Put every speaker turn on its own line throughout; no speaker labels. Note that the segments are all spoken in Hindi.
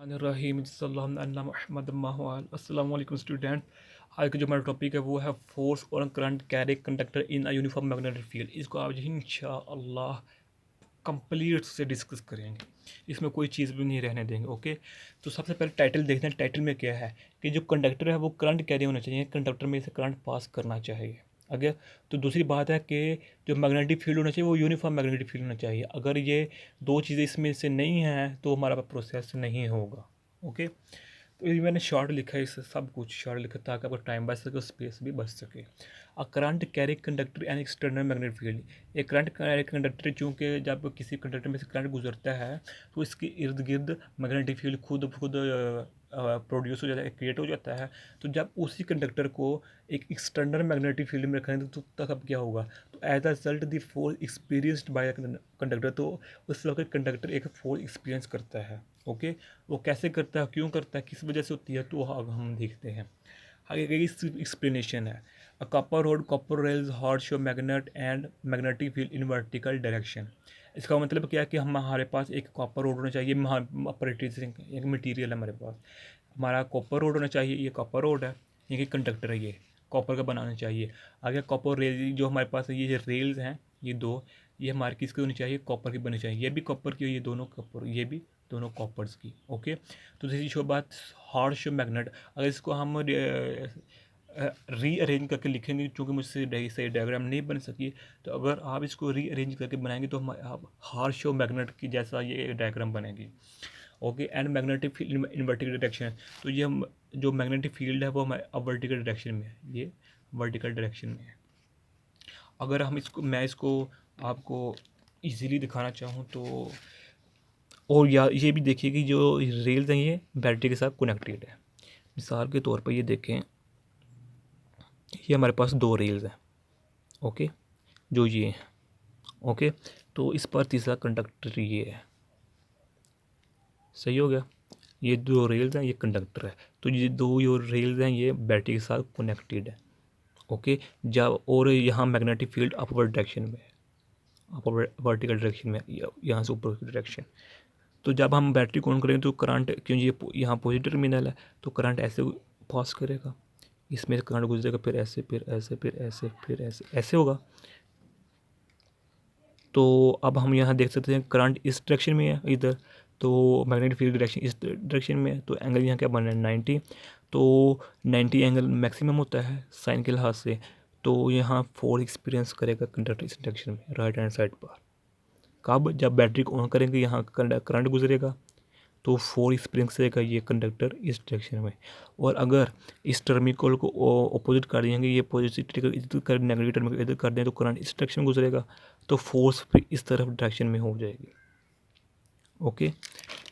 रहीम अस्सलाम वालेकुम स्टूडेंट। आज का जो हमारा टॉपिक है वो है फोर्स और current carry conductor in a uniform magnetic field. इसको आज इंशाअल्लाह कंप्लीट से डिस्कस करेंगे, इसमें कोई चीज़ भी नहीं रहने देंगे। ओके, तो सबसे पहले टाइटल देखते हैं। टाइटल में क्या है कि जो कंडक्टर है वो करंट कैरी होना चाहिए, कंडक्टर में से करंट पास करना चाहिए। अगर तो दूसरी बात है कि जो मैग्नेटिक फील्ड होना चाहिए वो यूनिफॉर्म मैग्नेटिक फील्ड होना चाहिए। अगर ये दो चीज़ें इसमें से नहीं हैं तो हमारा प्रोसेस नहीं होगा। ओके, तो ये मैंने शॉर्ट लिखा है, इस सब कुछ शॉर्ट लिखा ताकि आपका टाइम बच सके और स्पेस भी बच सके। A current carry conductor and external magnetic field. एक करंट कैरी कंडक्टर, चूँकि जब किसी कंडक्टर में से करंट गुजरता है तो इसके इर्द गिर्द मैग्नेटिक फील्ड खुद खुद प्रोड्यूस हो जाता है, क्रिएट हो जाता है। तो जब उसी कंडक्टर को एक एक्सटर्नल मैग्नेटिक फील्ड में रखेंगे तो तब क्या होगा, तो as a result the force experienced by conductor, तो उस वक्त कंडक्टर एक फोर्स एक्सपीरियंस करता है। ओके, वो कैसे करता है, क्यों करता है, किस वजह से होती है, तो अब हम देखते हैं। आगे की एक्सप्लेनेशन है। A copper road copper rails hot show magnet and magnetic field in vertical direction. इसका मतलब क्या है कि हमारे पास एक कॉपर रोड होना चाहिए, एक मटीरियल है हमारे पास, हमारा कॉपर रोड होना चाहिए। ये कॉपर रोड है, ये कंडक्टर है, ये कॉपर का बनाना चाहिए। आगे कॉपर रेल जो हमारे पास है, ये रेल्स हैं, ये दो, ये हमारे किसकी होनी चाहिए, कॉपर की बननी चाहिए। ये भी कॉपर की, ये दोनों कॉपर, ये भी दोनों कॉपर्स की। ओके, तो दूसरी शो बात हॉर्स मैग्नेट। अगर इसको हम रीअरेंज करके लिखेंगे, क्योंकि मुझसे सही डायग्राम नहीं बन सकी, तो अगर आप इसको रीअरेंज करके बनाएंगे तो हम आप हार्श मैग्नेट की जैसा ये डायग्राम बनेगी। Okay, and magnetic field in vertical direction. तो ये जो मैग्नेटिक फील्ड है वो हमारे वर्टिकल डायरेक्शन में है, ये वर्टिकल डायरेक्शन में है। अगर हम इसको, मैं इसको आपको इजीली दिखाना चाहूँ तो, और या ये भी देखिए कि जो रेल्स हैं ये बैटरी के साथ कनेक्टेड है। मिसाल के तौर पर ये देखें, ये हमारे पास दो रेल्स हैं। ओके, जो ये हैं। ओके, तो इस पर तीसरा कंडक्टर ये है। सही हो गया, ये दो रेल्स हैं, ये कंडक्टर है। तो ये दो जो रेल्स हैं ये बैटरी के साथ कनेक्टेड है। ओके, जब और यहाँ मैग्नेटिक फील्ड अपवर्ड डायरेक्शन में है, अपवर्ड वर्टिकल डायरेक्शन में, यहाँ से ऊपर की डायरेक्शन। तो जब हम बैटरी को ऑन करेंगे तो करंट, क्योंकि ये यहाँ पॉजिटिव टर्मिनल है, तो करंट ऐसे पास करेगा, इसमें करंट गुजरेगा, फिर ऐसे, फिर ऐसे, फिर ऐसे, फिर ऐसे, ऐसे होगा। तो अब हम यहाँ देख सकते हैं करंट इस डायरेक्शन में है इधर, तो मैग्नेटिक फील्ड डायरेक्शन इस डायरेक्शन में है, तो एंगल यहाँ क्या बन रहा है 90। तो 90 एंगल मैक्सिमम होता है साइन के लिहाज से। तो यहाँ फोर्स एक्सपीरियंस करेगा कंडक्टर इस डायरेक्शन में, राइट हैंड साइड पर। कब, जब बैटरी को ऑन करेंगे यहाँ करंट गुजरेगा तो फोर्स एक्सपीरियंस करेगा ये कंडक्टर इस डायरेक्शन में। और अगर इस टर्मिनल को अपोजिट कर देंगे, ये पॉजिटिव इधर कर, नेगेटिव टर्मिनल इधर कर दें, तो करंट इस डायरेक्शन में गुजरेगा, तो फोर्स फिर इस तरफ डायरेक्शन में हो जाएगी। ओके,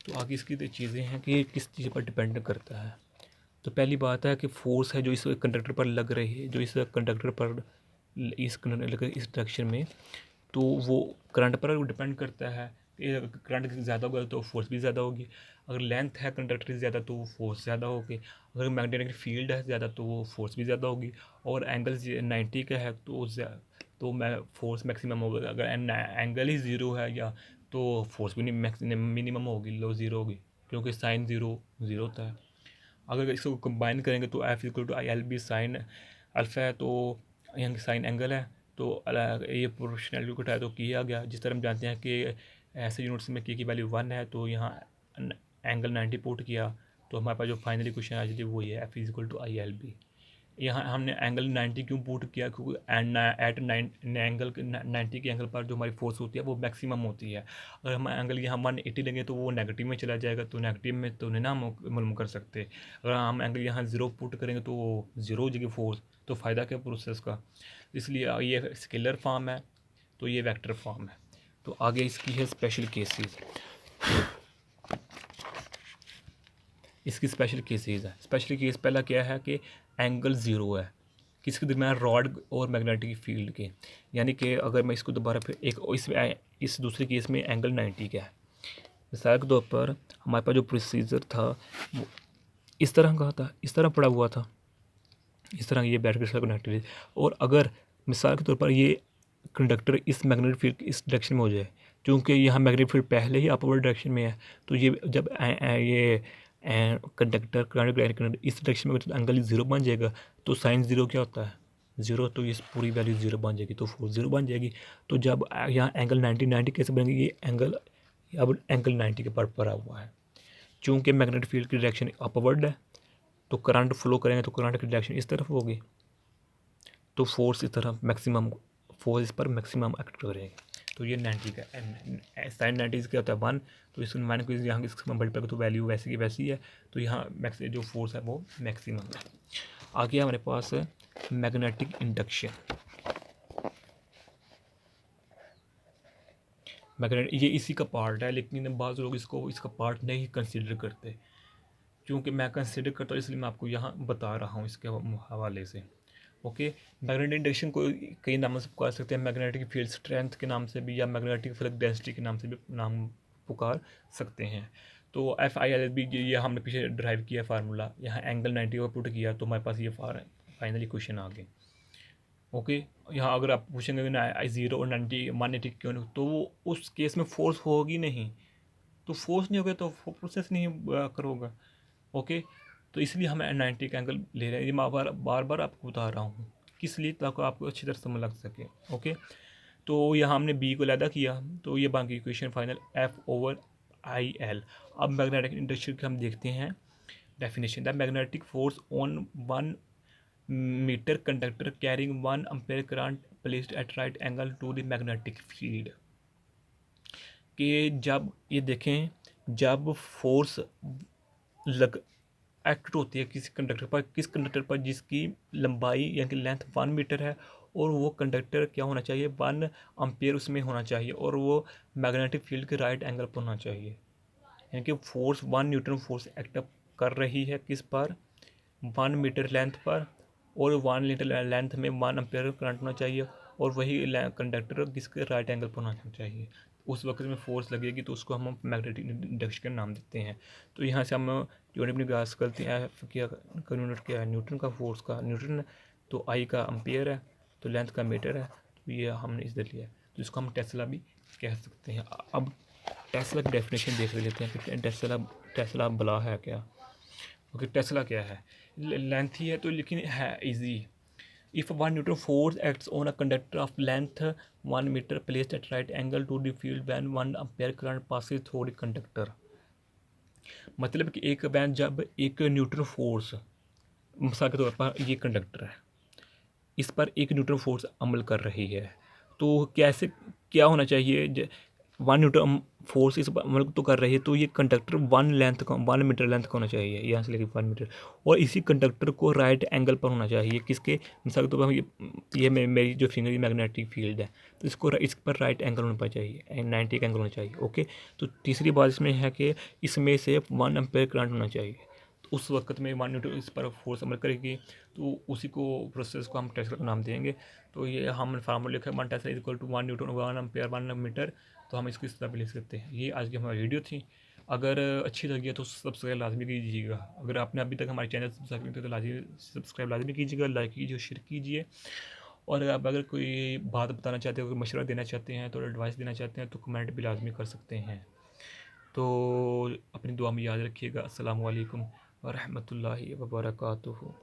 तो आगे इसकी तो चीज़ें हैं कि ये किस चीज़ पर डिपेंड करता है। तो पहली बात है कि फोर्स है जो इस कंडक्टर पर लग रही है, जो इस कंडक्टर पर इस डायरेक्शन में, तो वो करंट पर डिपेंड करता है। करंट ज़्यादा होगा तो फोर्स भी ज़्यादा होगी। अगर लेंथ है कंडक्टर की ज़्यादा तो वो फोर्स ज़्यादा होगी। अगर मैग्नेटिक फील्ड है ज़्यादा तो वो फोर्स भी ज़्यादा होगी। और एंगल 90 का है तो मैं फोर्स मैक्सिमम होगा। अगर एंगल ही ज़ीरो है या, तो फोर्स भी नहीं मिनिमम होगी, लो ज़ीरो होगी, क्योंकि साइन ज़ीरो ज़ीरो होता है। अगर इसको कंबाइन करेंगे तो F equal to I L B sine alpha है, तो यहाँ साइन एंगल है, तो ये प्रोपोर्शनल को उठाया तो किया गया। जिस तरह हम जानते हैं कि ऐसे यूनिट्स में की वैल्यू 1 है, तो यहाँ एंगल 90 पुट किया, तो हमारे पास जो फाइनली क्वेश्चन आ जाती है वो ये F is equal to I L B. यहाँ हमने एंगल 90 क्यों पुट किया, क्योंकि एट एंगल 90 के एंगल पर जो हमारी फोर्स होती है वो मैक्सिमम होती है। अगर हम एंगल यहाँ 180 लेंगे तो वो नेगेटिव में चला जाएगा, तो नेगेटिव में तो नहीं ना हम मालूम कर सकते। अगर हम एंगल यहाँ ज़ीरो पुट करेंगे तो वो ज़ीरो हो जाएगी फोर्स, तो फ़ायदा क्या प्रोसेस का। इसलिए ये स्केलर फॉर्म है, तो ये वेक्टर फॉर्म है। तो आगे इसकी है स्पेशल केसेस, इसकी स्पेशल केसेस है। स्पेशल केस पहला क्या है कि एंगल ज़ीरो है किसके दरमियान, रॉड और मैग्नेटिक फील्ड के। यानी कि अगर मैं इसको दोबारा फिर एक इसमें, इस दूसरे केस में एंगल 90 का है। मिसाल के तौर पर हमारे पास जो प्रोसीजर था वो इस तरह का था, इस तरह पड़ा हुआ था, इस तरह ये बैटरी के साथ कनेक्टेड है। और अगर मिसाल के तौर पर ये कंडक्टर इस मैग्नेटिक फील्ड इस डायरेक्शन में हो जाए, क्योंकि यहाँ मैग्नेटिक फील्ड पहले ही अपवर्ड डायरेक्शन में है, तो ये जब ये एंड कंडक्टर करंट इस डायरेक्शन में एंगल 0 बन जाएगा। तो साइन 0 क्या होता है? 0। तो इस पूरी वैल्यू 0 बन जाएगी, तो फोर्स 0 बन जाएगी। तो जब यहाँ एंगल 90 कैसे बनेगी? ये एंगल अब एंगल 90 के पर पड़ा हुआ है। चूँकि मैग्नेटिक फील्ड की डायरेक्शन अपवर्ड है, तो करंट फ्लो करेंगे तो करंट की डायरेक्शन इस तरफ होगी, तो फोर्स इस तरफ मैक्सिमम, फोर्स इस पर मैक्सिमम एक्ट करेगी। तो ये 90 का साइन 90 क्या होता है 1, तो इस 1 को यहाँ इसके मल्टीप्लाई तो वैल्यू वैसी की वैसी है। तो यहाँ जो फोर्स है वो मैक्सिमम है। आगे हमारे पास है मैग्नेटिक इंडक्शन। ये इसी का पार्ट है, लेकिन बाज़ लोग इसका पार्ट नहीं कंसिडर करते। क्योंकि मैं कंसिडर करता हूँ इसलिए मैं आपको यहाँ बता रहा हूँ इसके हवाले से। ओके, मैग्नेटिक इंडक्शन को कई नामों से पुकार सकते हैं। मैग्नेटिक फील्ड स्ट्रेंथ के नाम से भी, या मैग्नेटिक फ्लक्स डेंसिटी के नाम से भी नाम पुकार सकते हैं। तो FILB ये हमने पीछे ड्राइव किया फार्मूला, यहाँ एंगल 90 को पुट किया, तो हमारे पास ये फाइनली क्वेश्चन आ गए। ओके, यहाँ अगर आप पूछेंगे कि 0 और 90 180 क्यों नहीं, तो वो उस केस में फोर्स होगी नहीं, तो फोर्स नहीं होगा तो प्रोसेस नहीं करोगा। ओके, तो इसलिए हम 90 का एंगल ले रहे हैं। ये मैं बार बार आपको बता रहा हूँ, किस लिए, ताकि आपको अच्छी तरह समझ लग सके। ओके, तो यहाँ हमने बी को अलहदा किया, तो ये बाकी इक्वेशन फाइनल F/IL। अब मैग्नेटिक इंडक्शन की हम देखते हैं definition. The magnetic force on 1 metre conductor carrying 1 ampere current placed at right angle to the magnetic field. कि जब ये देखें, जब फोर्स लग एक्ट होती है किसी कंडक्टर पर, किस कंडक्टर पर जिसकी लंबाई यानी कि लेंथ 1 मीटर है, और वो कंडक्टर क्या होना चाहिए 1 एम्पेयर उसमें होना चाहिए, और वो मैग्नेटिक फील्ड के राइट एंगल पर होना चाहिए। यानी कि फोर्स 1 न्यूटन फोर्स एक्ट कर रही है किस पर? 1 मीटर लेंथ पर, और 1 मीटर लेंथ में 1 एम्पेयर करंट होना चाहिए, और वही कंडक्टर किसके राइट एंगल पर होना चाहिए। उस वक्त में फोर्स लगेगी, तो उसको हम मैग्नेटिक इंडक्शन का नाम देते हैं। तो यहाँ से हम यूनिट अपनी क्लास करते हैं। क्या यूनिट क्या है? न्यूटन का, फोर्स का न्यूटन, तो आई का एम्पेयर है, तो लेंथ का मीटर है, तो ये हमने इधर लिया है, तो इसको हम टेस्ला भी कह सकते हैं। अब टेस्ला की डेफिनेशन देख लेते हैं कि टेस्ला बला है क्या। ओके, टेस्ला क्या है? लेंथ ही है तो, लेकिन है easy. If 1 Newton force acts on a conductor of length 1 meter placed at right angle to the field when 1 ampere current passes through the conductor। मतलब कि एक वैन जब एक न्यूटन फोर्स, मिसाल के तौर पर ये कंडक्टर है, इस पर 1 न्यूटन फोर्स अमल कर रही है, तो कैसे क्या होना चाहिए? 1 न्यूटन फोर्स इस पर अमल तो कर रही है, तो ये कंडक्टर 1 मीटर लेंथ का होना चाहिए, यहाँ से लेकर 1 मीटर, और इसी कंडक्टर को राइट एंगल पर होना चाहिए। किसके? मिसाल के तौर पर ये मेरी जो फिंगर मैग्नेटिक फील्ड है, तो इस पर राइट एंगल होना चाहिए, 90 का एंगल होना चाहिए। ओके, तो तीसरी बात इसमें है कि इसमें से 1 एम्पेयर करंट होना चाहिए। तो उस वक्त में 1 न्यूटन इस पर फोर्स अमल करेगी, तो उसी को प्रोसेस को हम टेस्ला का नाम देंगे। तो ये हम फार्मूला लिखा है 1 tesla equal to 1 newton 1 ampere 1 metre. तो हम इसको इस तरह भी लिख सकते हैं। ये आज की हमारी वीडियो थी। अगर अच्छी लगी है तो सब्सक्राइब लाजमी कीजिएगा। अगर आपने अभी तक हमारे चैनल सब्सक्राइब नहीं किया तो लाजमी सब्सक्राइब लाजमी कीजिएगा, लाइक कीजिए, शेयर कीजिए। और आप अगर कोई बात बताना चाहते हो, कोई मशवरा देना चाहते हैं, तो एडवाइस देना चाहते हैं, तो कमेंट भी लाजमी कर सकते हैं। तो अपनी दुआ में याद रखिएगा। अस्सलामु अलैकुम व रहमतुल्लाहि व बरकातुहू।